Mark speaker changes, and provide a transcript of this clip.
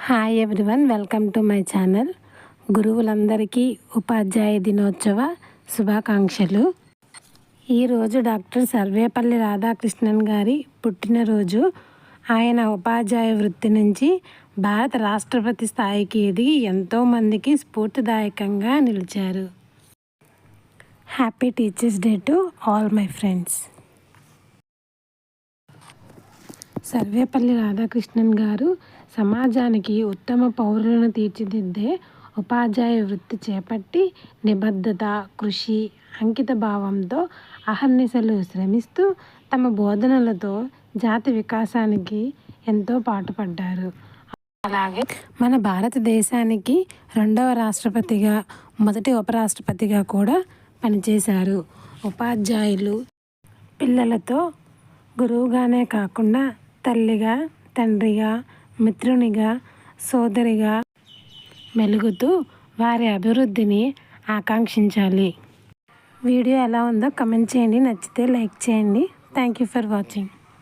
Speaker 1: Hi everyone, welcome to my channel. గురువులందరికీ ఉపాధ్యాయ దినోత్సవ శుభాకాంక్షలు. ఈరోజు డాక్టర్ సర్వేపల్లి రాధాకృష్ణన్ గారి పుట్టినరోజు. ఆయన ఉపాధ్యాయ వృత్తి నుంచి భారత రాష్ట్రపతి స్థాయికి ఎదిగి ఎంతోమందికి స్ఫూర్తిదాయకంగా నిలిచారు. Happy teachers day to all my friends. Sarvepalli Radhakrishnan గారు సమాజానికి ఉత్తమ పౌరులను తీర్చిదిద్దే ఉపాధ్యాయ వృత్తి చేపట్టి నిబద్ధత, కృషి, అంకిత భావంతో అహర్నిశలు శ్రమిస్తూ తమ బోధనలతో జాతి వికాసానికి ఎంతో పాటుపడ్డారు. అలాగే మన భారతదేశానికి 2వ రాష్ట్రపతిగా, మొదటి ఉపరాష్ట్రపతిగా కూడా పనిచేశారు. ఉపాధ్యాయులు పిల్లలతో గురువుగానే కాకుండా తల్లిగా, తండ్రిగా, మిత్రునిగా, సోదరిగా మెలుగుతూ వారి అభివృద్ధిని ఆకాంక్షించాలి. వీడియో ఎలా ఉందో కమెంట్ చేయండి. నచ్చితే లైక్ చేయండి. Thank you for watching.